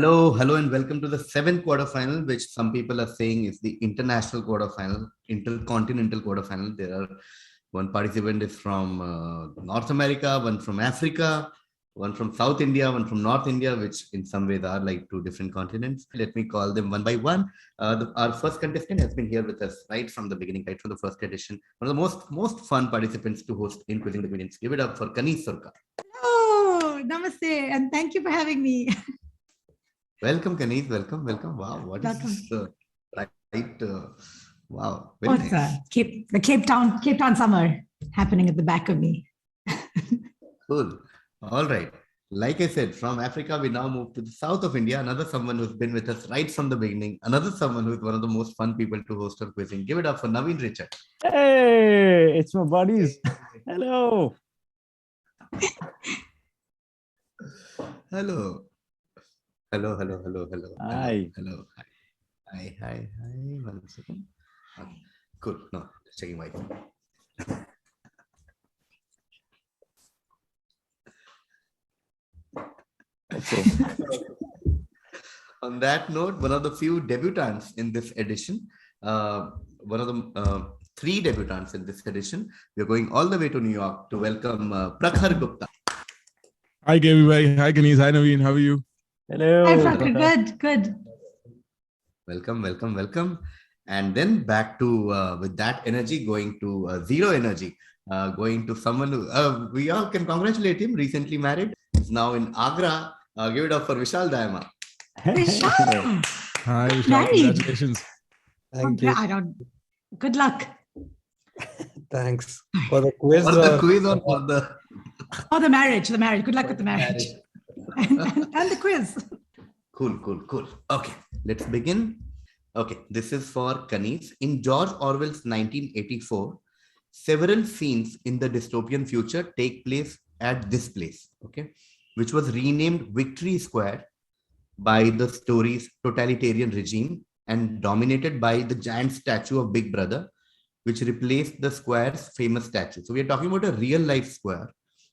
Hello, and welcome to the seventh quarterfinal, which some people are saying is the international quarterfinal, intercontinental quarterfinal. There are one participant is from North America, one from Africa, one from South India, one from North India, which in some ways are like two different continents. Let me call them one by one. Our first contestant has been here with us right from the beginning, right from the first edition. One of the most fun participants to host in QVizzing the Comedians. Give it up for Kaneez. Oh, namaste, and thank you for having me. Welcome, Kaneez. Welcome. Wow, what is this? Wow, very What's nice. the Cape Town summer happening at the back of me. Cool. All right. Like I said, from Africa, we now move to the south of India. Another someone who's been with us right from the beginning. Another someone who's one of the most fun people to host our quizzing. Give it up for Naveen Richard. Hey, it's my buddies. Hello. Hello. Hello. Hi. Hello. Hi. 1 second. Okay. Cool. No, just checking my phone. Okay. On that note, one of the few debutants in this edition, one of the three debutants in this edition, we're going all the way to New York to welcome Prakhar Gupta. Hi, KVizzing. Hi, Kaneez. Hi, Naveen. How are you? Hello. Hi, Prakhar. Good. Welcome. And then back to, with that energy, going to zero energy, going to someone who, we all can congratulate him, recently married. He's now in Agra. Give it up for Vishal Diama. Vishal. Hi, Vishal. Married. Congratulations. Thank you. Good luck. Thanks. For the quiz. For the quiz or for the... Oh, the marriage. Good luck with the marriage. and the quiz. Cool. Okay, let's begin. Okay, this is for Kaneez. In George Orwell's 1984, several scenes in the dystopian future take place at this place, okay, which was renamed Victory Square by the story's totalitarian regime and dominated by the giant statue of Big Brother, which replaced the square's famous statue. So we are talking about a real life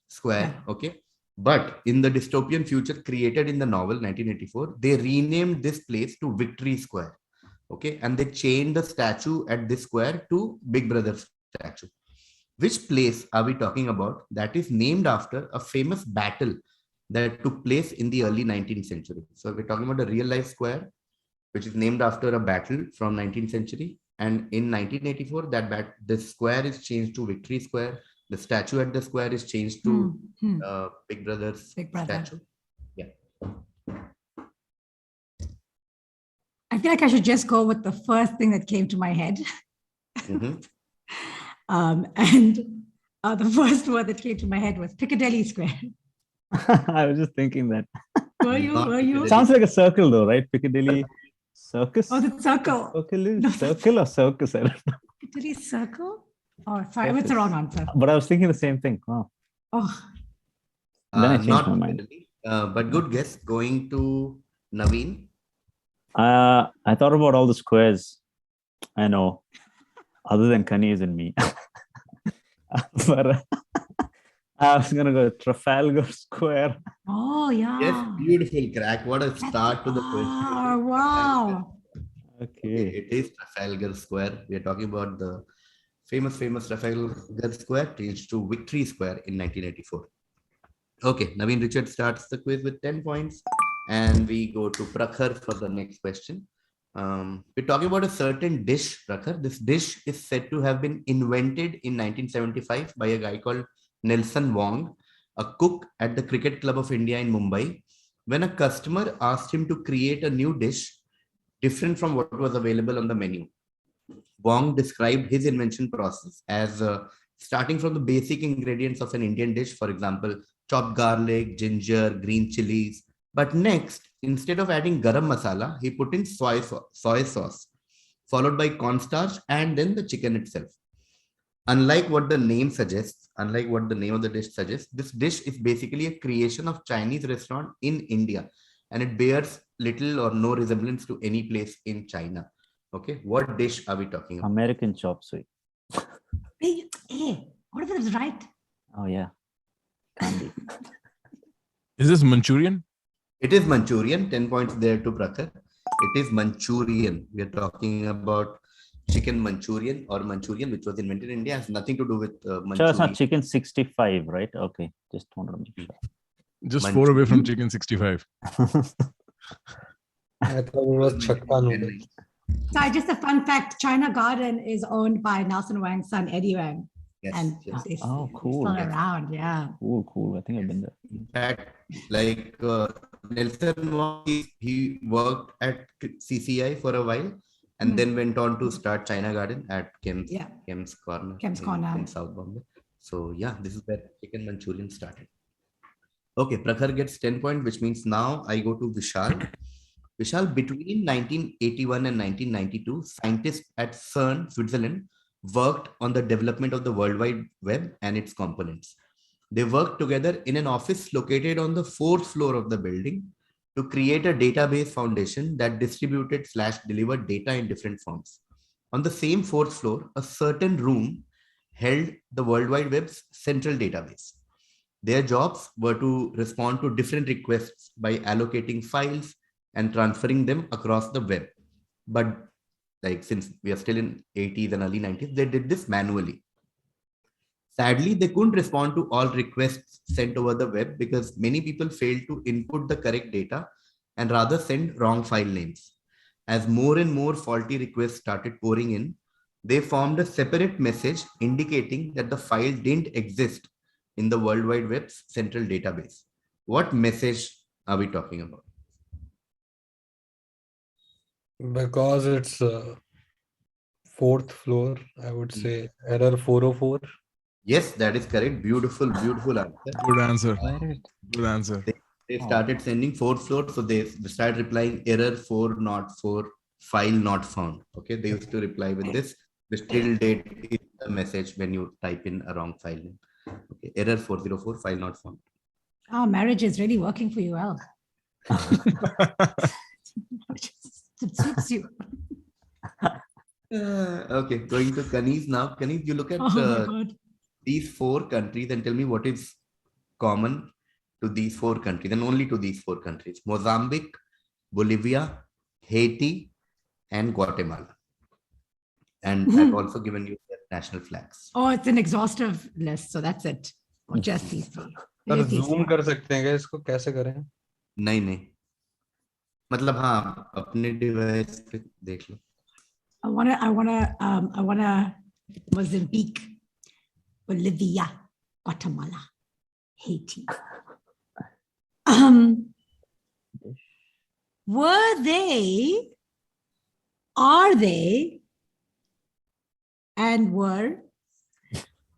square, okay? But in the dystopian future created in the novel 1984, they renamed this place to Victory Square, okay? And they changed the statue at this square to Big Brother statue. Which place are we talking about that is named after a famous battle that took place in the early 19th century? So we're talking about a real life square, which is named after a battle from 19th century. And in 1984, the square is changed to Victory Square. The statue at the square is changed to Big Brother's statue. Yeah. I feel like I should just go with the first thing that came to my head. Mm-hmm. And the first word that came to my head was Piccadilly Square. I was just thinking that. Were you? Sounds like a circle though, right? Piccadilly Circus? Oh, the circle. Circle or circus? I don't know. Piccadilly Circle? Oh, sorry, what's the wrong answer? But I was thinking the same thing. Wow. Oh. Then I changed my mind. But good guess. Going to Naveen. I thought about all the squares I know, other than Kaneez and me. But I was going to go Trafalgar Square. Oh, yeah. Yes, beautiful crack. What a start to the quiz. Oh, wow. Okay. It is Trafalgar Square. We are talking about the famous Trafalgar Square changed to Victory Square in 1984. Okay, Naveen Richard starts the quiz with 10 points. And we go to Prakhar for the next question. We're talking about a certain dish, Prakhar. This dish is said to have been invented in 1975 by a guy called Nelson Wong, a cook at the Cricket Club of India in Mumbai, when a customer asked him to create a new dish different from what was available on the menu. Wong described his invention process as starting from the basic ingredients of an Indian dish, for example, chopped garlic, ginger, green chilies. But next, instead of adding garam masala, he put in soy sauce, followed by cornstarch and then the chicken itself. Unlike what the name suggests, unlike what the name of the dish suggests, this dish is basically a creation of Chinese restaurant in India, and it bears little or no resemblance to any place in China. Okay, what dish are we talking about? American chop suey. Hey, what if it was right? Oh, yeah. Can't be. Is this Manchurian? It is Manchurian. 10 points there to Prakhar. It is Manchurian. We are talking about chicken Manchurian or Manchurian, which was invented in India. Has nothing to do with Sure, it's Manchurian. not chicken 65, right? Okay, just wanted to make sure. Just 4 away from chicken 65. I thought it was chakka noodle. So just a fun fact, China Garden is owned by Nelson Wang's son, Eddie Wang. Yes, And yes. it's Oh, cool. still around, yeah. Cool. I think I've been there. In fact, like Nelson, he worked at CCI for a while and then went on to start China Garden at Kem's Corner. In South Bombay. So yeah, this is where chicken Manchurian started. Okay, Prakhar gets 10 points, which means now I go to Vishal. Vishal, between 1981 and 1992, scientists at CERN, Switzerland, worked on the development of the World Wide Web and its components. They worked together in an office located on the 4th floor of the building to create a database foundation that distributed/delivered data in different forms. On the same 4th floor, a certain room held the World Wide Web's central database. Their jobs were to respond to different requests by allocating files and transferring them across the web. But like since we are still in 80s and early 90s, they did this manually. Sadly, they couldn't respond to all requests sent over the web because many people failed to input the correct data and rather send wrong file names. As more and more faulty requests started pouring in, they formed a separate message indicating that the file didn't exist in the World Wide Web's central database. What message are we talking about? Because it's 4th floor, I would say error 404. Yes, that is correct. Beautiful answer. Good answer. Good answer. They started sending 4th floor, so they started replying error 404, file not found. Okay, they used to reply with this. The still date is the message when you type in a wrong file name. Okay, error 404, file not found. Oh, marriage is really working for you well. It suits you. Okay, going to Kaneez now. Kaneez, you look at these 4 countries and tell me what is common to these 4 countries and only to these 4 countries: Mozambique, Bolivia, Haiti, and Guatemala. And I've also given you their national flags. Oh, it's an exhaustive list, so that's it. Or just these 3. Sir zoom कर सकते हैं क्या इसको कैसे करें? नहीं मतलब हाँ अपने डिवाइस पे देख लो. I wanna Mozambique, Bolivia, Guatemala, Haiti. Are they, and were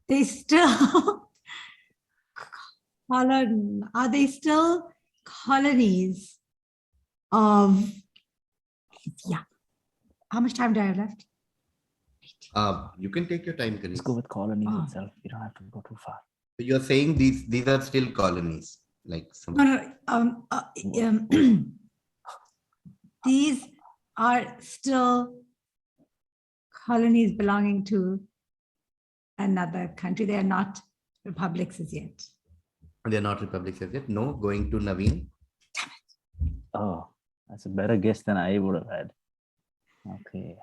they still are they still colonies of India? How much time do I have left? You can take your time, Kaneez. Let's go with colonies itself. You don't have to go too far. So you're saying these are still colonies, like some. These are still colonies belonging to another country. They are not republics as yet. They are not republics as yet. No, going to Naveen. Oh, that's a better guess than I would have had. Okay.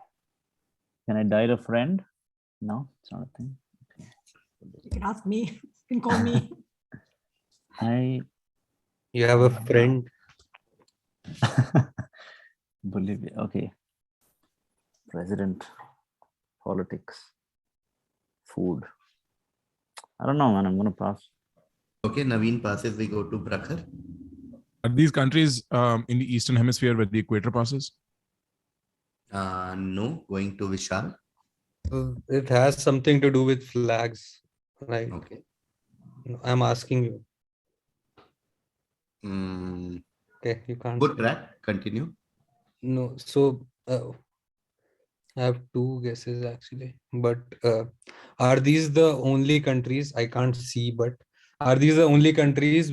Can I dial a friend? No, it's not a thing. Okay. You can ask me. You can call me. You have a friend. Bolivia. Okay. President, politics, food. I don't know, man. I'm gonna pass. Okay, Naveen passes. We go to Prakhar. Are these countries in the Eastern Hemisphere where the equator passes? No, going to Vishal. It has something to do with flags, right? Okay. I'm asking you. Mm, Okay, you can't. good track. Continue. No, so I have 2 guesses actually, but are these the only countries? I can't see, but are these the only countries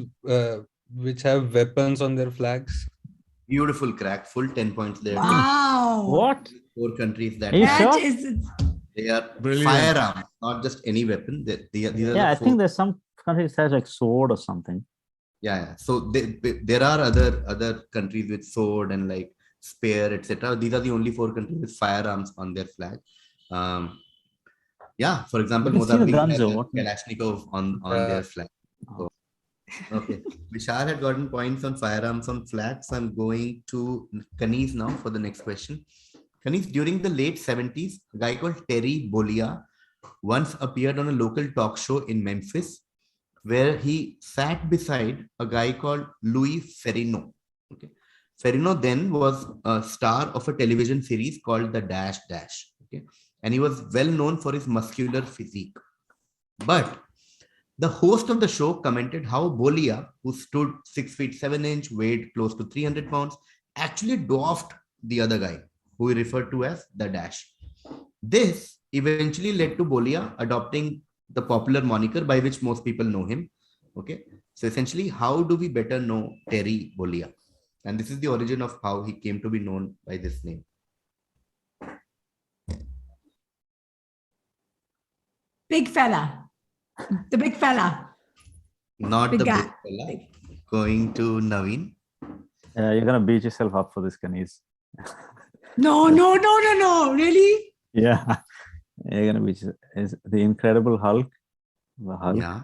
which have weapons on their flags? Beautiful crack. Full 10 points there. Wow. What? 4 countries that Are you That sure? is they are Brilliant. firearms, not just any weapon. These are Yeah, the I 4. think there's some country that has like sword or something. Yeah. So there are other countries with sword and like spear, etc. These are the only 4 countries with firearms on their flag. Um, yeah. For example, You can see the Mozambique guns has or a what? Kalashnikov on their flag. So, okay. Vishal had gotten points on firearms on flags. I'm going to Kaneez now for the next question. Kaneez, during the late 70s, a guy called Terry Bollea once appeared on a local talk show in Memphis where he sat beside a guy called Louis Ferrino. Okay. Ferrino then was a star of a television series called The Dash Dash. Okay. And he was well known for his muscular physique. But the host of the show commented how Bolia, who stood 6 feet 7 inch, weighed close to 300 pounds, actually dwarfed the other guy, who he referred to as the Dash. This eventually led to Bolia adopting the popular moniker by which most people know him. Okay. So essentially, how do we better know Terry Bolia? And this is the origin of how he came to be known by this name. Big fella. The big fella. Not Big the guy. big fella. Going to Naveen. You're gonna beat yourself up for this, Kaneez. No. Really? Yeah, you're gonna beat is the Incredible Hulk. The Hulk. Yeah.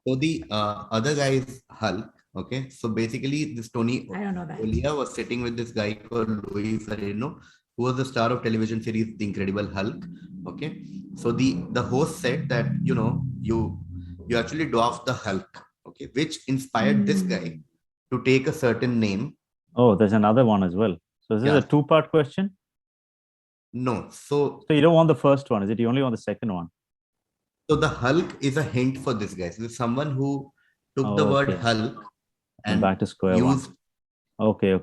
So the other guy is Hulk. Okay. So basically, this Tony I don't know that. Olia was sitting with this guy called Louis Ferrino, who was the star of television series The Incredible Hulk. Okay. So the host said that you actually dwarf the Hulk. Okay, which inspired this guy to take a certain name. Oh, there's another one as well. So is this a 2-part question? No. So you don't want the first one, is it? You only want the second one. So the Hulk is a hint for this guy. So there's someone who took the word Hulk and back to square used. Okay.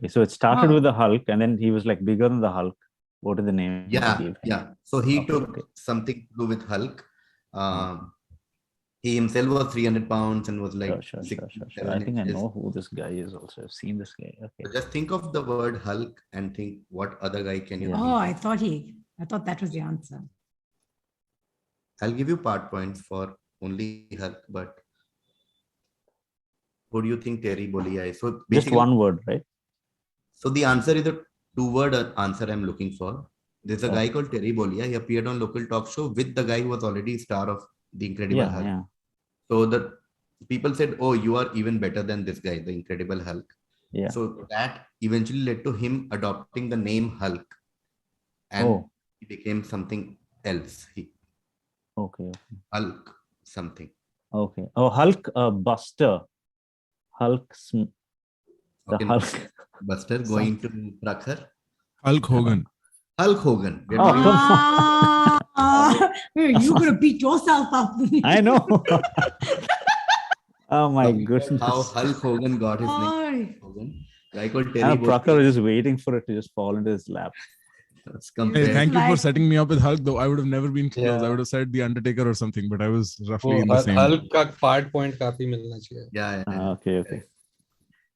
So it started with the Hulk, and then he was like bigger than the Hulk. What is the name? Yeah. So he took something to do with Hulk. He himself was 300 pounds and was like sure. I think I know who this guy is also. I've seen this guy. Okay. So just think of the word Hulk and think what other guy can you think? Oh, I thought that was the answer. I'll give you part points for only Hulk, but who do you think Terry Bollea is? So just one word, right? So the answer is a 2-word answer I'm looking for. There's a guy called Terry Bollea. He appeared on local talk show with the guy who was already star of The Incredible Hulk. Yeah. So the people said, "Oh, you are even better than this guy, the Incredible Hulk." Yeah. So that eventually led to him adopting the name Hulk, and he became something else. Okay. Hulk something. Okay. Oh, Hulk Buster. Hulk. Okay, Hulk. Buster going to Prakhar. Hulk Hogan. Hulk Hogan. You're gonna beat yourself up. I know. Oh my goodness. How Hulk Hogan got his name. Hogan. Guy called Terry. Prakhar was just waiting for it to just fall into his lap. Hey, thank you for setting me up with Hulk, though. I would have never been close. I would have said The Undertaker or something, but I was roughly in the same. Hulk ka part point काफी मिलना चाहिए. Yeah. Okay.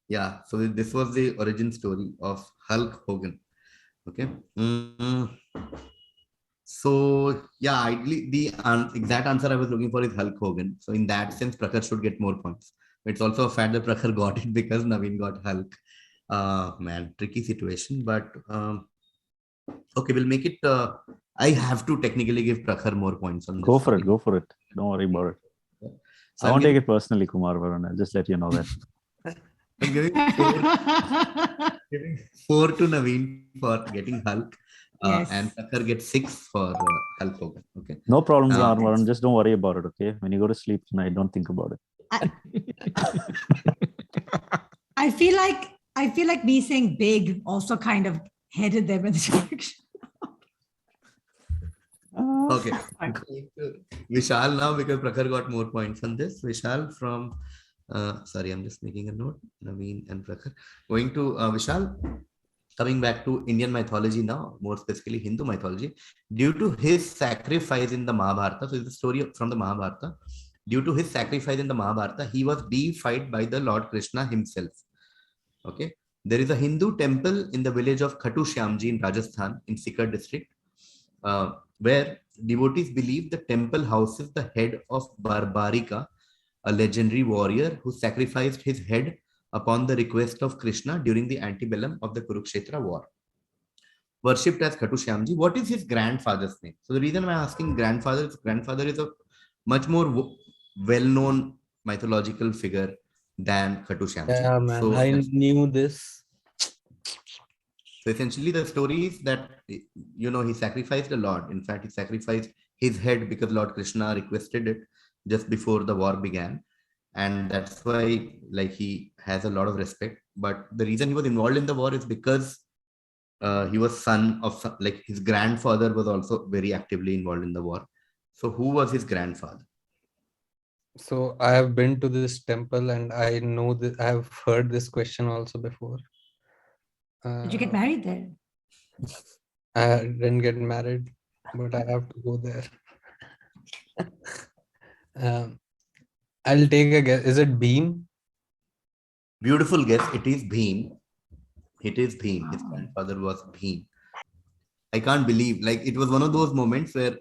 Yeah. So this was the origin story of Hulk Hogan. Okay. So yeah, ideally the exact answer I was looking for is Hulk Hogan. So in that sense, Prakhar should get more points. But it's also a fact that Prakhar got it because Naveen got Hulk. Man, tricky situation. But okay, we'll make it. I have to technically give Prakhar more points on this. Go for it. Don't worry about it. So I won't take it personally, Kumar Varun. I'll just let you know that. I'm giving 4 to Naveen for getting Hulk. And Prakhar gets 6 for Hulk Hogan. Okay. No problem, Varun. Just don't worry about it. Okay. When you go to sleep tonight, don't think about it. I feel like me saying big also kind of headed them in the direction. Okay. Vishal now because Prakhar got more points on this. Vishal from sorry, I'm just making a note. Naveen and Prakhar. Going to Vishal. Coming back to Indian mythology now, more specifically Hindu mythology, due to his sacrifice in the Mahabharata, so it's a story from the Mahabharata. Due to his sacrifice in the Mahabharata, he was deified by the Lord Krishna himself. Okay, there is a Hindu temple in the village of Khatu Shyamji in Rajasthan, in Sikar district, where devotees believe the temple houses the head of Barbarika, a legendary warrior who sacrificed his head upon the request of Krishna during the antebellum of the Kurukshetra war. Worshipped as Khatushyamji. What is his grandfather's name? So the reason I'm asking grandfather is a much more well-known mythological figure than Khatushyamji. Yeah, man, So, I knew this. so essentially the story is that, he sacrificed a lot. In fact, he sacrificed his head because Lord Krishna requested it just before the war began. And that's why like he has a lot of respect. But the reason he was involved in the war is because he was son of like his grandfather was also very actively involved in the war. So who was his grandfather? So I have been to this temple and I know that I have heard this question also before. Did you get married there? I didn't get married, but I have to go there. I'll take a guess. Is it Beam? Beautiful guess. It is Bhim. It is Bhim. His grandfather was Bhim. I can't believe, like, it was one of those moments where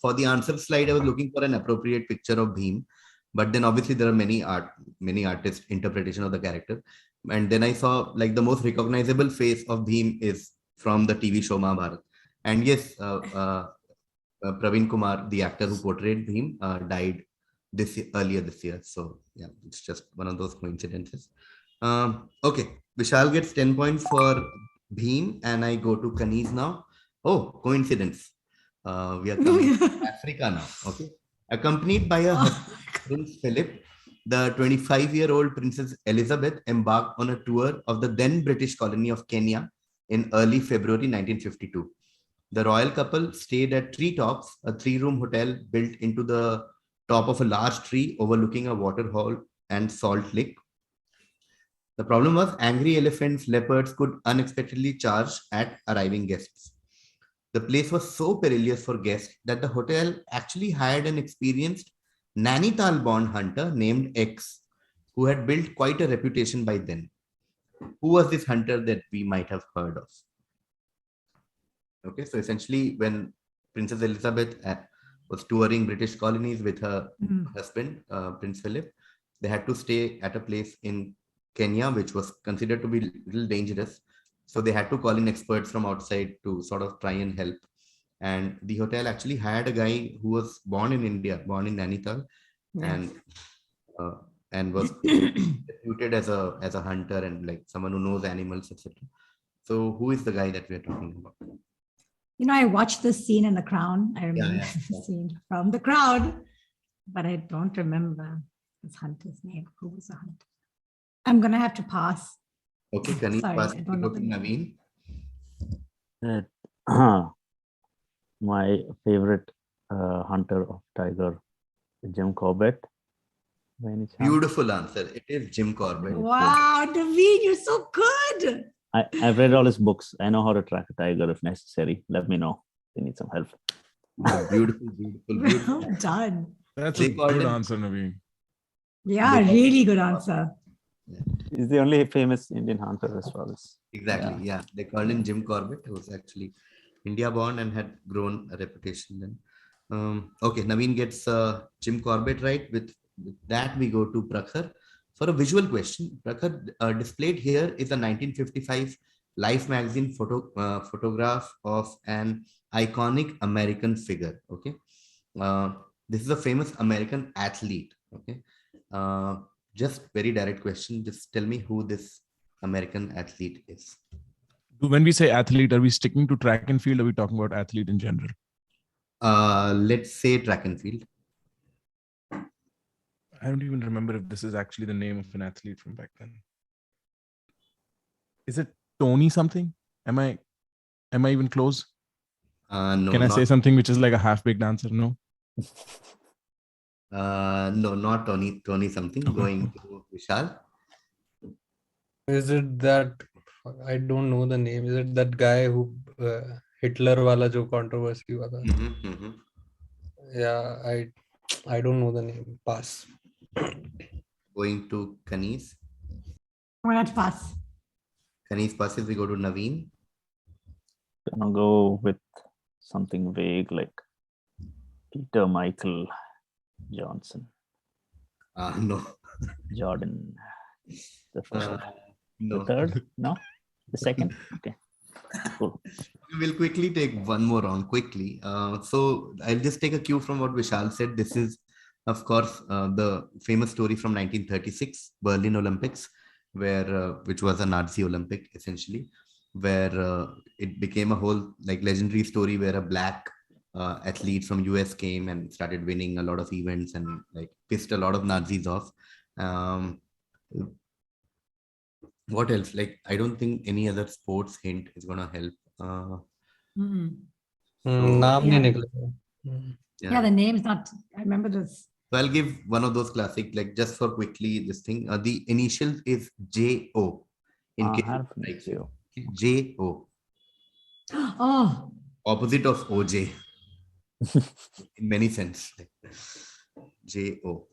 for the answer slide, I was looking for an appropriate picture of Bhim, but then obviously there are many artist interpretation of the character. And then I saw like the most recognizable face of Bhim is from the TV show Mahabharat. And yes, Praveen Kumar, the actor who portrayed Bhim, died earlier this year. So yeah, it's just one of those coincidences. Okay, Vishal gets 10 points for Bhim, and I go to Kaneez now. Oh, coincidence. We are coming to Africa now. Okay, accompanied by a husband, Prince Philip, the 25-year-old Princess Elizabeth embarked on a tour of the then British colony of Kenya in early February 1952. The royal couple stayed at Treetops, a 3-room hotel built into the top of a large tree overlooking a waterhole and salt lake. The problem was angry elephants, leopards could unexpectedly charge at arriving guests. The place was so perilous for guests that the hotel actually hired an experienced Nainital-born hunter named X, who had built quite a reputation by then. Who was this hunter that we might have heard of? Okay, so essentially when Princess Elizabeth was touring British colonies with her husband, Prince Philip, they had to stay at a place in Kenya, which was considered to be a little dangerous. So they had to call in experts from outside to sort of try and help. And the hotel actually hired a guy who was born in India, born in Nainital, and was reputed as a hunter and like someone who knows animals, etc. So who is the guy that we are talking about? I watched this scene in The Crown. I remember the scene from The Crown, but I don't remember this hunter's name. Who was the hunter? I'm going to have to pass. Okay, can you pass to Naveen? My favorite hunter of tiger, Jim Corbett. Beautiful answer. It is Jim Corbett. Wow, Naveen, you're so good. I've read all his books. I know how to track a tiger if necessary. Let me know if you need some help. Beautiful. Well done. That's a good answer, Naveen. Yeah, really good answer. He's the only famous Indian hunter as well. Exactly. Yeah. They called him Jim Corbett, who was actually India born and had grown a reputation then. Okay, Naveen gets Jim Corbett right. With that, we go to Prakhar. For a visual question, Prakhar, displayed here is a 1955 Life magazine photograph of an iconic American figure. Okay, this is a famous American athlete. Okay, just very direct question. Just tell me who this American athlete is. When we say athlete, are we sticking to track and field? Or are we talking about athlete in general? Let's say track and field. I don't even remember if this is actually the name of an athlete from back then. Is it Tony something? Am I even close? No. Can I say something which is like a half-baked answer? No. No, not Tony. Tony something. Going to Vishal. Is it that? I don't know the name. Is it that guy who Hitler wala jo controversy wala? Yeah, I don't know the name. Pass. Going to Kaneez. I'm going to pass. Kaneez passes. We go to Naveen. I'm gonna go with something vague like Peter Michael Johnson. No. Jordan. The first. No. The third? No? The second? Okay. Cool. We'll quickly take one more round quickly. So I'll just take a cue from what Vishal said. This is, of course, the famous story from 1936, Berlin Olympics, where which was a Nazi Olympic essentially, where it became a whole like legendary story where a black athlete from US came and started winning a lot of events and like pissed a lot of Nazis off. What else? Like, I don't think any other sports hint is gonna help. नाम नहीं Yeah. निकलेगा. Yeah, the name's not. I remember this. So I'll give one of those classic, like just for quickly this thing. The initials is JO. In case it strikes you. JO. Oh, Opposite of OJ. In many sense. JO.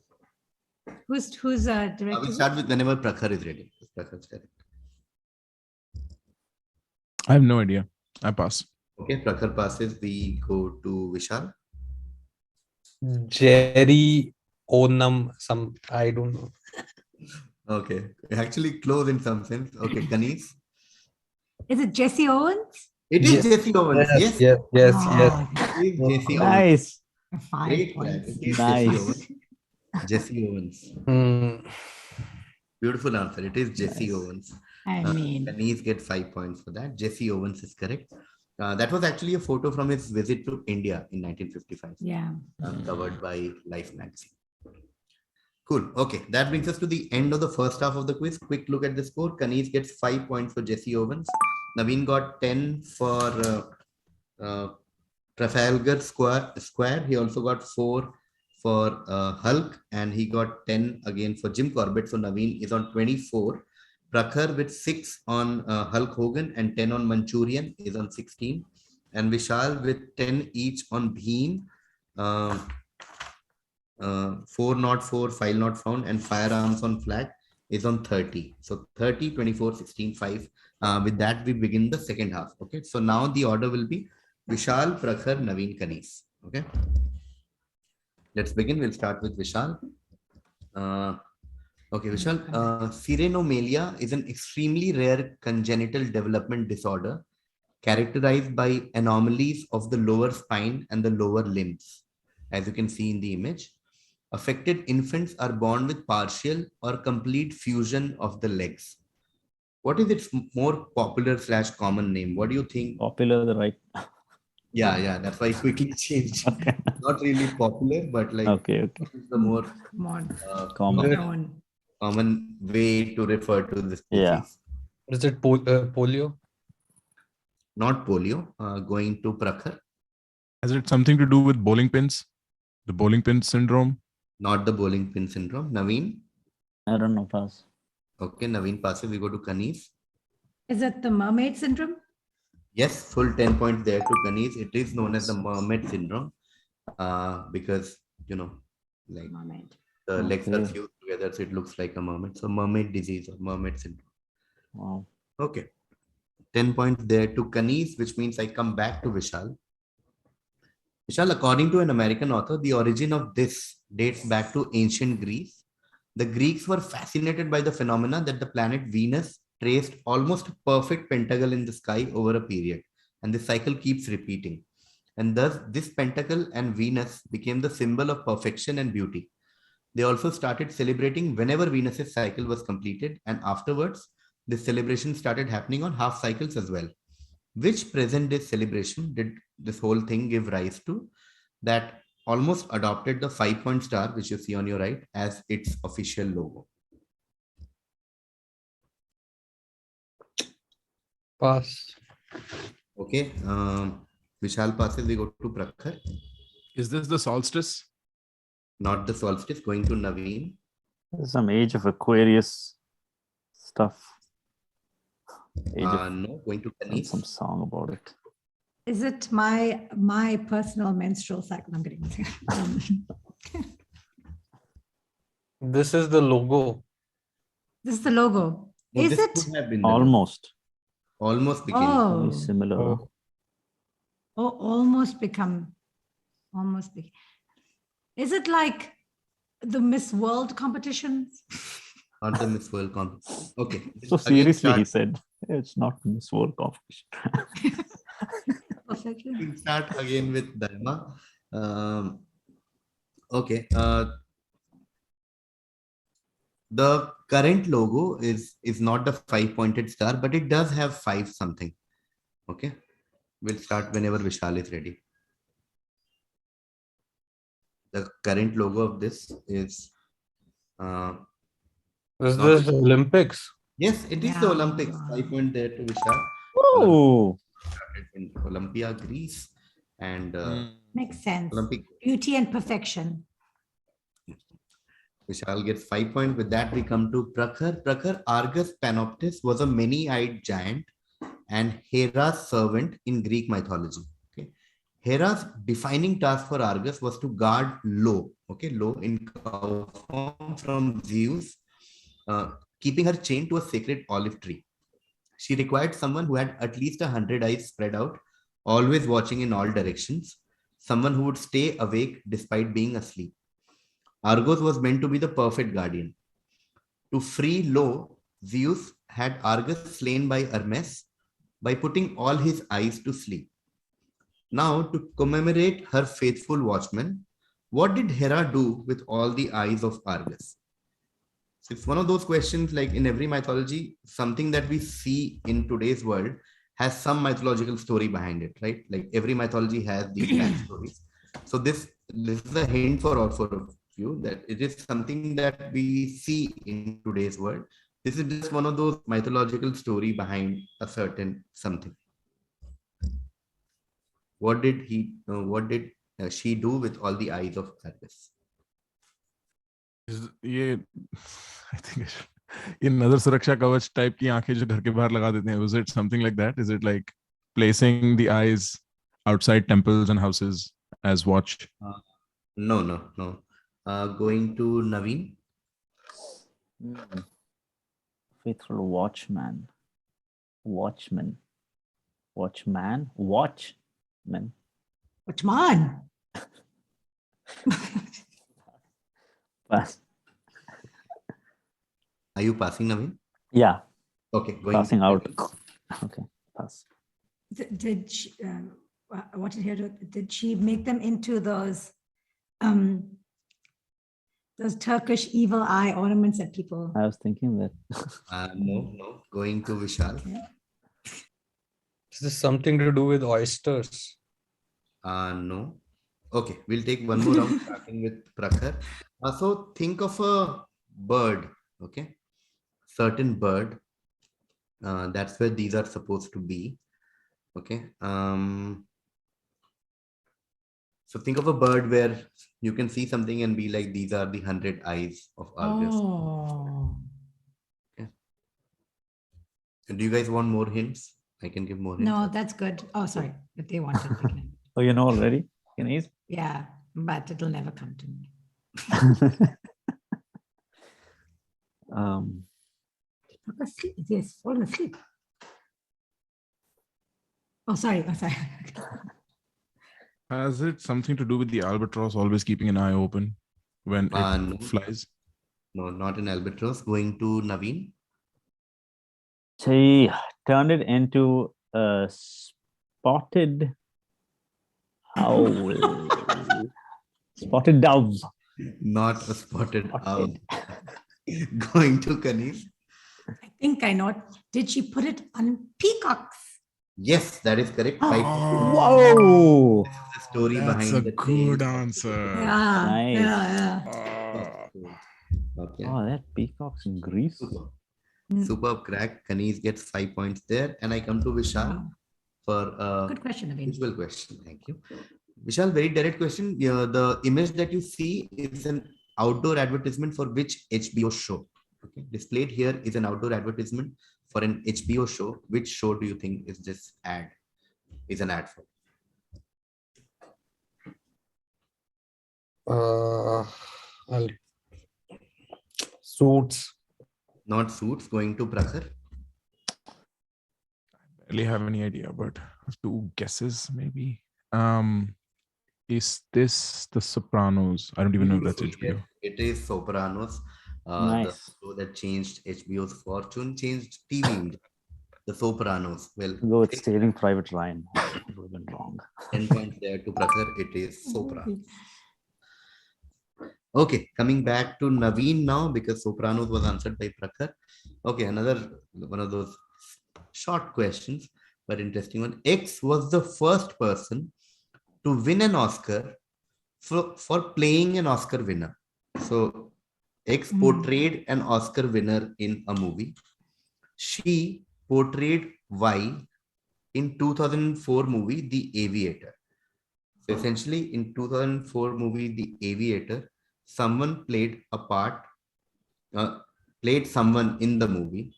who's We directing? start with whenever Prakhar is ready. Prakhar's correct. I have no idea. I pass. Okay, Prakhar passes. We go to Vishal. Jerry Onam, some I don't know. Okay, actually close in some sense. Okay, Kaneez. Is it Jesse Owens? It is Yes. Jesse Owens. Yes. yes. Oh, It is Jesse Owens. Nice. 5 Great. points. It is Nice. Jesse Owens. Jesse Owens. Hmm. Beautiful answer. It is Jesse Nice. Owens. I mean, Kaneez get 5 points for that. Jesse Owens is correct. That was actually a photo from his visit to India in 1955, yeah. covered by Life magazine. Cool. Okay, that brings us to the end of the first half of the quiz. Quick look at the score. Kaneez gets 5 points for Jesse Owens. Naveen got 10 for Trafalgar Square. He also got 4 for Hulk, and he got 10 again for Jim Corbett. So Naveen is on 24. Prakhar with 6 on Hulk Hogan and 10 on Manchurian is on 16. And Vishal with 10 each on Bhim, 4 not 4, file not found, and firearms on flag is on 30. So 30, 24, 16, 5. With that, we begin the second half. Okay. So now the order will be Vishal, Prakhar, Naveen, Kaneez. Okay. Let's begin. We'll start with Vishal. Okay, Vishal. Sirenomelia is an extremely rare congenital development disorder characterized by anomalies of the lower spine and the lower limbs, as you can see in the image. Affected infants are born with partial or complete fusion of the legs. What is its more popular / common name? What do you think? Popular, the right. Yeah, that's why I quickly changed. Okay. Not really popular, but like Okay. the more Common. common way to refer to this disease. Yeah. Is it polio? Not polio. Going to Prakhar. Has it something to do with bowling pins? The bowling pin syndrome? Not the bowling pin syndrome. Naveen. I don't know. Pass. Okay, Naveen passes. We go to Kaneez. Is it the mermaid syndrome? Yes, full 10 points there to Kaneez. It is known as the mermaid syndrome because, like Mermaid. the legs are Okay. fused together, so it looks like a mermaid. So mermaid disease or mermaid syndrome. Wow. Okay. 10 points there to Kaneez, which means I come back to Vishal. Vishal, according to an American author, the origin of this dates back to ancient Greece. The Greeks were fascinated by the phenomena that the planet Venus traced almost a perfect pentacle in the sky over a period, and this cycle keeps repeating. And thus, this pentacle and Venus became the symbol of perfection and beauty. They also started celebrating whenever Venus's cycle was completed, and afterwards, this celebration started happening on half cycles as well. Which present day celebration did this whole thing give rise to that almost adopted the 5-point star, which you see on your right, as its official logo? Pass. Okay. Vishal passes. We go to Prakhar. Is this the solstice? Not the solstice. Going to Naveen. There's some Age of Aquarius stuff. No. Going to There's some Kaneez. song about it. Is it my personal menstrual cycle? I'm getting This is the logo. This is the logo. No, Is this it? could have been the logo. Almost. Almost became. Oh, Very similar. Oh. almost become. Is it like the Miss World competitions? Not the Miss World competition. Okay. So seriously, he said, it's not Miss World competition. Perfectly. We'll start again with Dharma. Okay. The current logo is not the 5-pointed star, but it does have 5 something. Okay. We'll start whenever Vishal is ready. The current logo of this is Is this the Olympics? yes, it is the Olympics. 5 point there to Vishal. Oh, Started in Olympia, Greece, and Makes sense. Olympic. Beauty and perfection. Vishal gets 5 points. With that, we come to Prakhar. Prakhar, Argus Panoptis was a many-eyed giant and Hera's servant in Greek mythology. Okay. Hera's defining task for Argus was to guard Lo, okay, Lo in cow form from Zeus, keeping her chained to a sacred olive tree. She required someone who had at least 100 eyes spread out, always watching in all directions, someone who would stay awake despite being asleep. Argos was meant to be the perfect guardian. To free Lo, Zeus had Argus slain by Hermes by putting all his eyes to sleep. Now, to commemorate her faithful watchman, what did Hera do with all the eyes of Argus? So it's one of those questions like in every mythology, something that we see in today's world has some mythological story behind it, right? Like every mythology has these backstories. So this is a hint for all four of you that it is something that we see in today's world. This is just one of those mythological story behind a certain something. What did she do with all the eyes of Argus? ये I think ये नजर सुरक्षा कवच type की आंखें जो घर के बाहर लगा देते हैं, was it something like that? Is it like placing the eyes outside temples and houses as watch? No. Going to Naveen. Faithful watchman. Watchman. Pass. Are you passing, Naveen? Yeah. Okay, Passing out. Okay, pass. Did she, what did Hera do? Did she make them into those Turkish evil eye ornaments that people? I was thinking that. No. Going to Vishal. Okay. Is this something to do with oysters? No. Okay, we'll take one more round starting with Prakhar. So think of a bird, okay? Certain bird. That's where these are supposed to be. Okay. So think of a bird where you can see something and be like, these are the 100 eyes of Argus. Oh. Okay. And do you guys want more hints? I can give more hints. No, that's good. Oh, sorry. If they wanted, they can. Oh, you know already? Kaneez? Yeah, but it'll never come to me. Yes, fallen asleep. Oh, sorry. Has it something to do with the albatross always keeping an eye open when it No. flies? No, not an albatross. Going to Naveen. She turned it into a spotted owl. Spotted dove. Not a spotted owl. Going to Kaneez. I think I know. Did she put it on peacocks? Yes, that is correct. Whoa! This is the story That's behind a the good tail. answer. Yeah. Nice. Yeah. Okay. Oh, that peacocks in Greece. Superb crack. Kaneez gets 5 points there. And I come to Vishal Wow. for a Good question, Naveen. visual question. Thank you. Vishal, very direct question. The image that you see is an outdoor advertisement for which HBO show? Okay. Displayed here is an outdoor advertisement for an HBO show. Which show do you think is this ad? Is an ad for? Suits. Not Suits. Going to Prakhar. I barely have any idea, but two guesses maybe. Is this The Sopranos? I don't even know if that's HBO. Yes, it is Sopranos. The Nice. show that changed HBO's fortune, changed TV industry. The Sopranos. Well, Go with Saving Private Ryan. It would have been wrong. 10 points there to Prakhar. It is Sopranos. Okay, coming back to Naveen now because Sopranos was answered by Prakhar. Okay, another one of those short questions, but interesting one. X was the first person to win an Oscar for playing an Oscar winner. So X portrayed an Oscar winner in a movie. She portrayed Y in 2004 movie The Aviator. So essentially in 2004 movie The Aviator, someone played a part, played someone in the movie.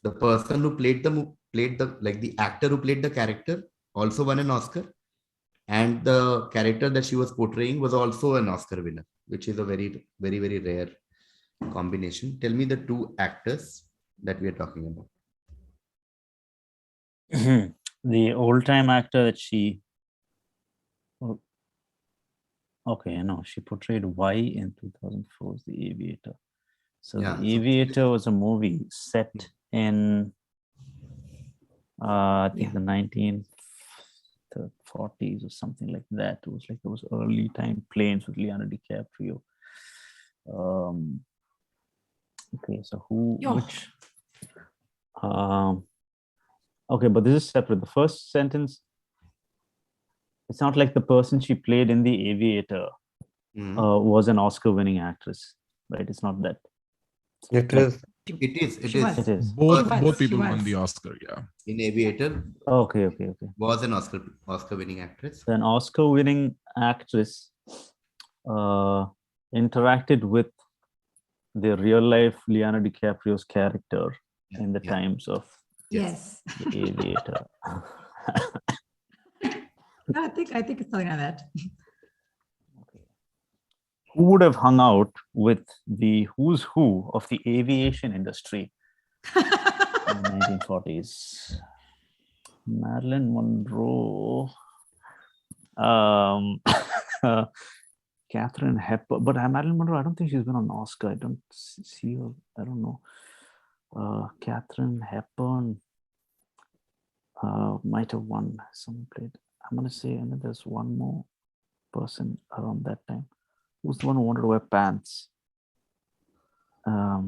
The person who played the actor who played the character also won an Oscar, and the character that she was portraying was also an Oscar winner, which is a very, very, very rare combination. Tell me the two actors that we are talking about. The old-time actor that she... Okay, no, she portrayed Y in 2004's The Aviator. So Yeah, The Aviator was a movie set in, I think the 1940s or something like that. It was like those early time planes with Leonardo DiCaprio. Okay, so which? Okay, but this is separate. The first sentence, it's not like the person she played in The Aviator was an Oscar-winning actress, right? It's not that. It is. It is. It is. Both people won the Oscar, yeah. In Aviator. Okay. Was an Oscar-winning actress. An Oscar-winning actress interacted with the real-life Leonardo DiCaprio's character in the times of Yes. The Aviator. No, I think it's something like that. Who would have hung out with the who's who of the aviation industry in the 1940s? Marilyn Monroe, Catherine Hepburn, but Marilyn Monroe, I don't think she's been on an Oscar. I don't see her. I don't know. Catherine Hepburn might have won. Someone played. I'm gonna say, and then there's one more person around that time. Who's the one who wanted to wear pants? I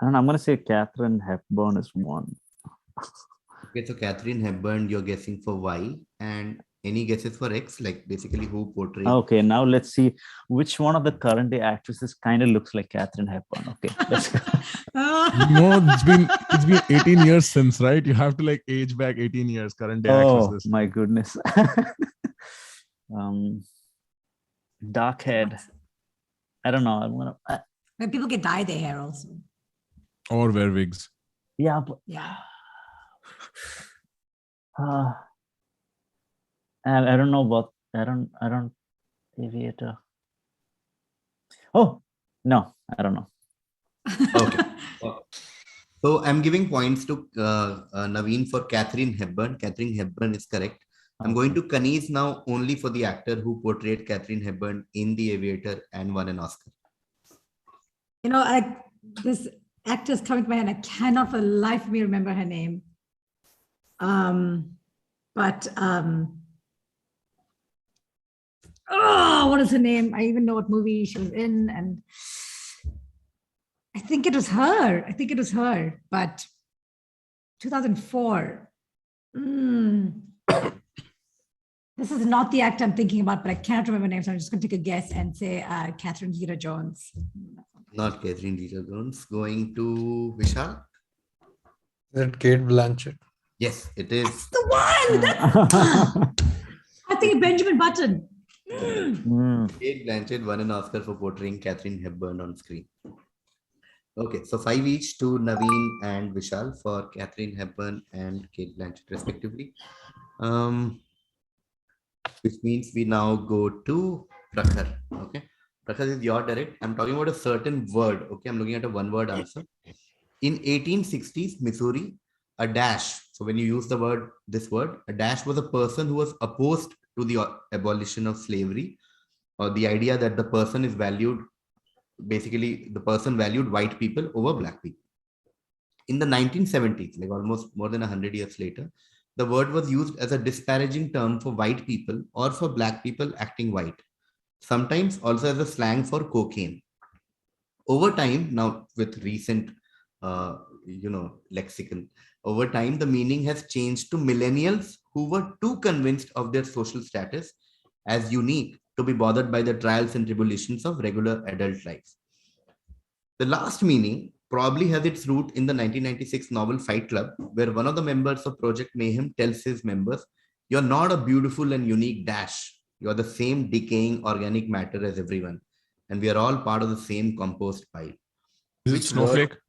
don't know. I'm gonna say Catherine Hepburn is one. Okay, so Catherine Hepburn, you're guessing for Y, and any guesses for X? Like basically who portrayed? Okay, now let's see which one of the current day actresses kind of looks like Catherine Hepburn. Okay, let's go. No, it's been 18 years since, right? You have to like age back 18 years, current day actresses. My goodness. Dark head. I don't know. I'm gonna. When people can dye their hair also. Or wear wigs. Yeah, but Yeah. I don't know about. I don't. Aviator. Oh no, I don't know. Okay. So I'm giving points to Naveen for Catherine Hepburn. Catherine Hepburn is correct. I'm going to Kaneez now only for the actor who portrayed Catherine Hepburn in The Aviator and won an Oscar. You know, this actress coming to my head, I cannot for the life of me remember her name. What is her name? I even know what movie she was in, and I think it was her. But 2004. This is not the actor I'm thinking about, but I cannot remember her name, so I'm just going to take a guess and say Catherine Zeta-Jones. Not Catherine Zeta-Jones. Going to Vishal. Is it Kate Blanchett? Yes, it is. That's the one. I think Benjamin Button. Kate Blanchett won an Oscar for portraying Catherine Hepburn on screen. Okay, so 5 each to Naveen and Vishal for Catherine Hepburn and Kate Blanchett respectively. Which means we now go to Prakhar. Okay, Prakhar is your direct. I'm talking about a certain word. Okay, I'm looking at a one-word answer. In 1860s Missouri, a dash. So when you use this word, a dash was a person who was opposed to the abolition of slavery, or the idea that the person is valued, basically the person valued white people over black people. In the 1970s, like almost more than 100 years later, the word was used as a disparaging term for white people or for black people acting white, sometimes also as a slang for cocaine. Over time, now with recent, lexicon, over time, the meaning has changed to millennials who were too convinced of their social status as unique to be bothered by the trials and tribulations of regular adult life. The last meaning probably has its root in the 1996 novel Fight Club, where one of the members of Project Mayhem tells his members, "You're not a beautiful and unique dash. You're the same decaying organic matter as everyone. And we are all part of the same compost pile." Is it Which snowflake? word?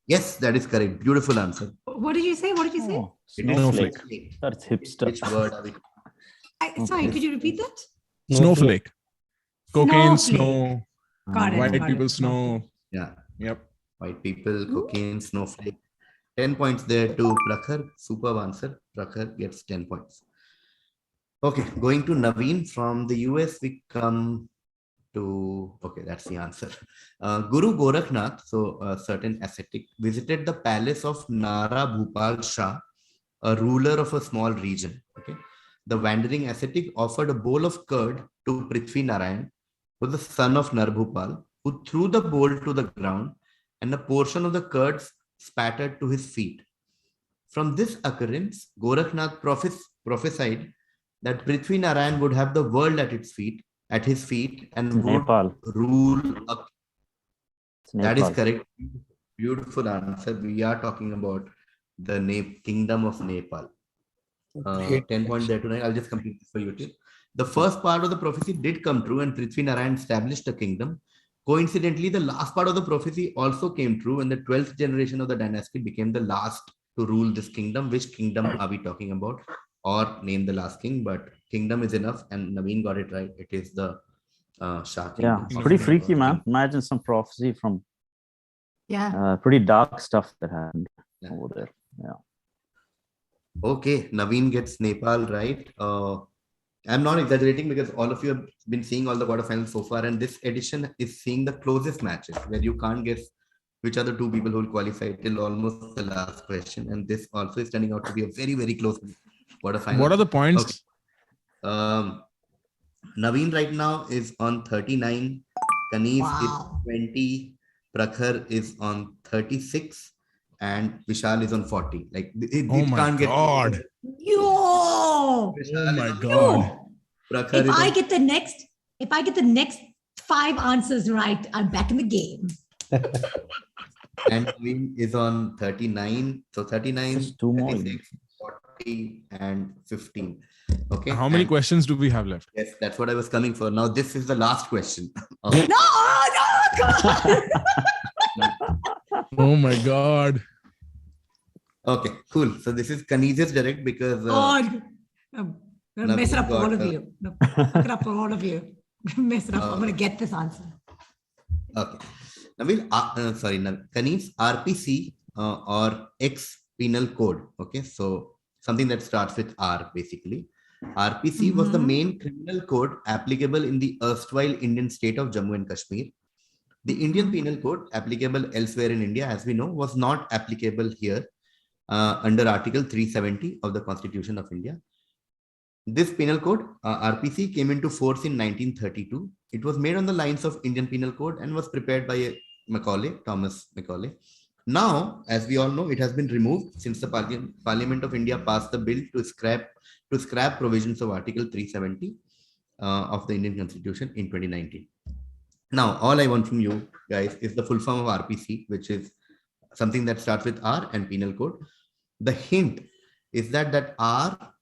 Yes, that is correct. Beautiful answer. What did you say? What did you say? Oh, It is snowflake. snowflake. That's hipster. Which word are we? Sorry, could you repeat that? Snowflake. Cocaine, Snowflake. snow, Got it. white got people, it. snow. Yeah. Yep. White people, cocaine, snowflake. 10 points there to Prakhar. Superb answer. Prakhar gets 10 points. Okay, going to Naveen from the US, we come to, okay, that's the answer. Guru Gorakhnath, so a certain ascetic, visited the palace of Nara Bhupal Shah, a ruler of a small region. Okay, the wandering ascetic offered a bowl of curd to Prithvi Narayan, who was the son of Narbhupal, who threw the bowl to the ground and a portion of the curd spattered to his feet. From this occurrence, Gorakhnath prophesied that Prithvi Narayan would have the world at his feet, and would Nepal. rule up. That is Nepal. correct. Beautiful answer. We are talking about the kingdom of Nepal. 10 points there tonight. I'll just complete this for you too. The first part of the prophecy did come true, and Prithvi Narayan established a kingdom. Coincidentally, the last part of the prophecy also came true, and the 12th generation of the dynasty became the last to rule this kingdom. Which kingdom are we talking about? Or name the last king, but kingdom is enough, and Naveen got it right. It is the Shah Yeah, kingdom. it's pretty freaky, man. Imagine some prophecy from pretty dark stuff that happened over there. Yeah. Okay, Naveen gets Nepal right. I'm not exaggerating because all of you have been seeing all the quarterfinals so far, and this edition is seeing the closest matches where you can't guess which are the two people who will qualify till almost the last question. And this also is turning out to be a very, very close quarterfinal. What are the points? Okay. Naveen right now is on 39. Kaneez is 20. Prakhar is on 36. And Vishal is on 40. Like it can't get. Yo! Oh my God. If I get the next 5 answers right, I'm back in the game. And Naveen is on 39. So 39, 36, 40, and 15. Okay. How many questions do we have left? Yes, that's what I was coming for. Now, this is the last question. No, come on. Oh my God. Okay, cool. So this is Kaneez's direct because I'm gonna mess it up for all of you. Fuck it up for all of you. Mess it up. I'm gonna get this answer. Okay. Naveen, Kaneez, RPC or X penal code. Okay, so something that starts with R basically. RPC was the main criminal code applicable in the erstwhile Indian state of Jammu and Kashmir. The Indian penal code applicable elsewhere in India, as we know, was not applicable here under Article 370 of the Constitution of India. This penal code, RPC, came into force in 1932. It was made on the lines of Indian Penal Code and was prepared by Thomas Macaulay. Now, as we all know, it has been removed since the Parliament of India passed the bill to scrap provisions of Article 370 of the Indian Constitution in 2019. Now, all I want from you guys is the full form of RPC, which is something that starts with R and Penal Code. The hint is that R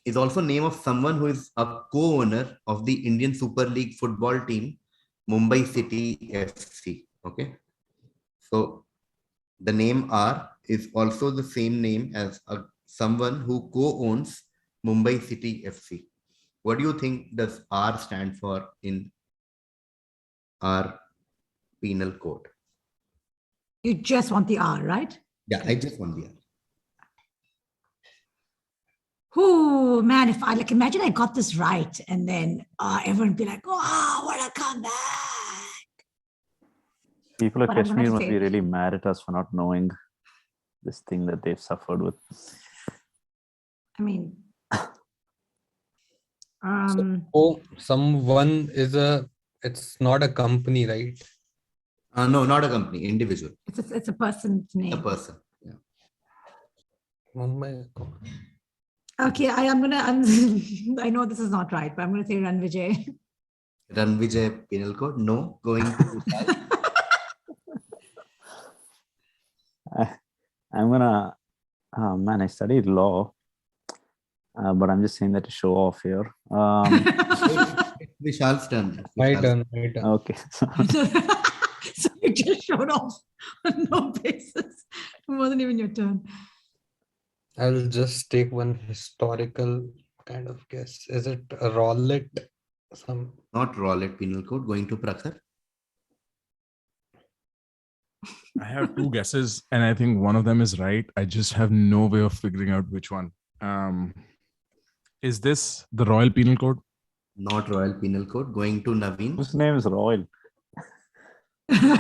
is also name of someone who is a co-owner of the Indian Super League football team, Mumbai City FC. Okay. So the name R is also the same name as someone who co-owns Mumbai City FC. What do you think does R stand for in our penal code? You just want the R, right? Yeah, I just want the R. Oh man, if I like imagine I got this right and then everyone would be like, oh, what a comeback. People of But I'm gonna Kashmir must say- be really mad at us for not knowing this thing that they've suffered with. I mean, Oh, someone is it's not a company, right? No, not a company, individual. it's a person's name. A person. Yeah. Oh my God. Okay, I'm I know this is not right, but I'm gonna say Run Vijay. Ranvijay Penal Code? No. Going to Vishal? I'm gonna, oh man, I studied law, but I'm just saying that to show off here. It's Vishal's turn. My Vishal's turn, my turn. Okay. So you just showed off on no basis. It wasn't even your turn. I'll just take one historical kind of guess. Is it a Rowlett? Not Rowlett Penal Code. Going to Prakhar? I have two guesses, and I think one of them is right. I just have no way of figuring out which one. Is this the Royal Penal Code? Not Royal Penal Code. Going to Naveen? Whose name is Royal? Run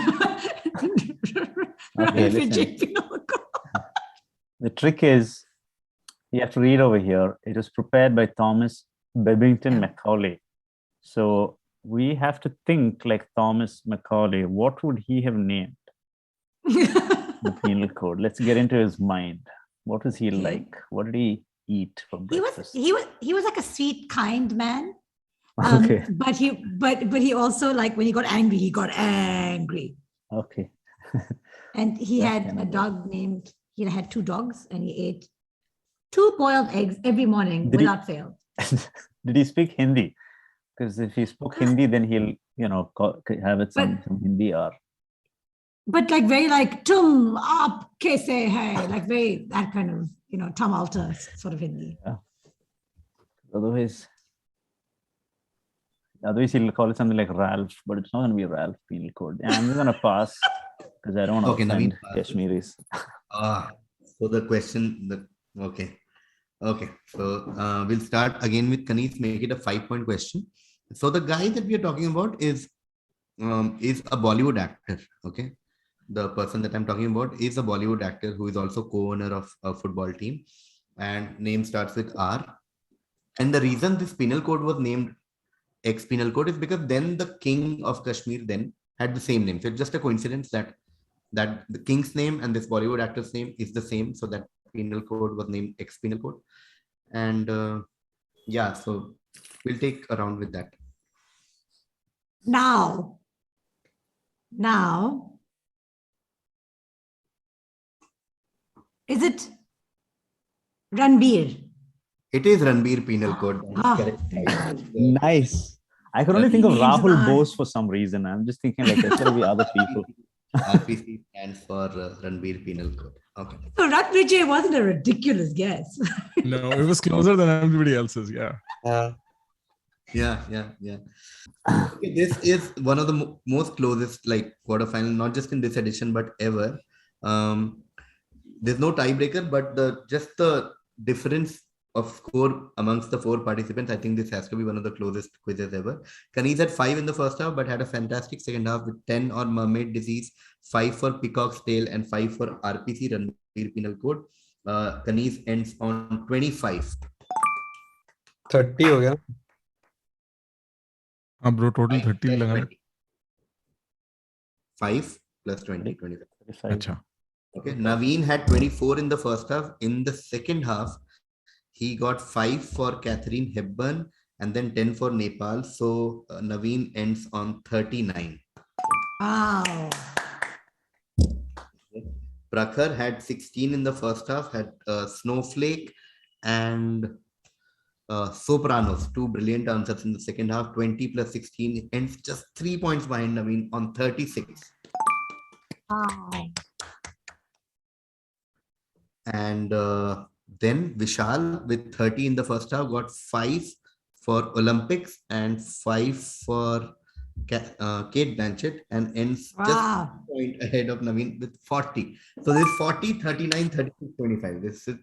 listen. Vijay. The trick is, you have to read over here. It was prepared by Thomas Babington Macaulay. So we have to think like Thomas Macaulay. What would he have named the penal code? Let's get into his mind. What was he like? What did he eat for breakfast? He was like a sweet, kind man. Okay. But he also, like, when he got angry. Okay. And he That had kind a of dog named, he had 2 dogs and he ate 2 boiled eggs every morning without fail. Did he speak Hindi? Because if he spoke Hindi, then he'll, have it some Hindi or. But like very like tum aap kaise hai, like very that kind of Tom Alter sort of Hindi. Yeah. Otherwise he'll call it something like Ralph, but it's not going to be Ralph Penal Code. Yeah, I'm just going to pass because I don't want to offend Kashmiris. So the question, okay. So we'll start again with Kaneez, make it a 5-point question. So the guy that we are talking about is a Bollywood actor. Okay. The person that I'm talking about is a Bollywood actor who is also co-owner of a football team, and name starts with R. And the reason this penal code was named X penal code is because then the king of Kashmir then had the same name. So it's just a coincidence that the king's name and this Bollywood actor's name is the same. So that penal code was named X penal code. And so we'll take a round with that. Now, is it Ranbir? It is Ranbir penal code. Nice. I could only think of Rahul Bose for some reason. I'm just thinking like there's got to be other people. RPC stands for Ranbir penal code. Okay. So Run Vijay wasn't a ridiculous guess. No, it was closer than everybody else's. Yeah. Yeah. Okay, this is one of the most closest quarterfinal, not just in this edition but ever. There's no tiebreaker, but just the difference of score amongst the 4 participants, I think this has to be one of the closest quizzes ever. Kaneez had 5 in the first half, but had a fantastic second half with 10 on Mermaid Disease, 5 for Peacock's Tail, and 5 for RPC, Ranbir Penal Code. Kaneez ends on 25. 30 हो गया. Bro, total 30 लगा. 5 plus 20, 25. Achha. Okay, Naveen had 24 in the first half. In the second half, he got 5 for Catherine Hepburn and then 10 for Nepal. So Naveen ends on 39. Wow. Prakhar had 16 in the first half, had Snowflake and Sopranos, 2 brilliant answers in the second half. 20 plus 16 ends just 3 points behind Naveen on 36. Wow. And then Vishal with 30 in the first half got 5 for Olympics and 5 for Kate Blanchett, and ends just Wow. a point ahead of Naveen with 40. So this is 40, 39, 36, 25. This is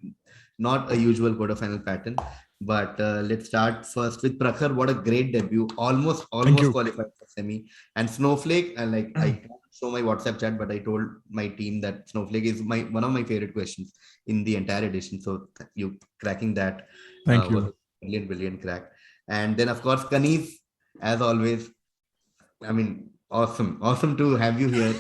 not a usual quarterfinal pattern. But let's start first with Prakhar. What a great debut! Almost you. qualified for semi. And Snowflake. And like I can't show my WhatsApp chat, but I told my team that Snowflake is one of my favorite questions in the entire edition. So you cracking that Thank was you. a brilliant crack. And then of course Kaneez, as always. I mean, awesome to have you here.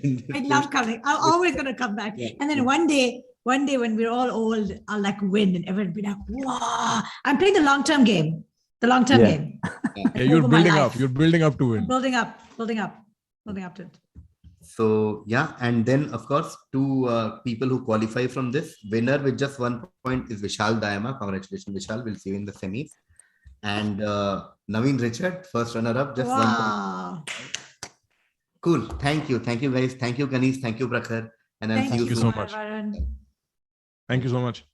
In this I love coming. I'm always going to come back. And then one day when we're all old, I'll like win and everyone will be like, wow. I'm playing the long-term game. The long-term Yeah. game. Yeah, you're Over my building up. life. You're building up to win. Building up to it. So yeah, and then of course two people who qualify from this winner with just 1 point is Vishal Dayama. Congratulations, Vishal. We'll see you in the semis. And Naveen Richard, first runner-up, just 1 point. Wow. Cool. Thank you guys. Thank you, Kaneez. Thank you, Prakhar. And I'll see Thank you you soon. so much. Varun. Thank you so much.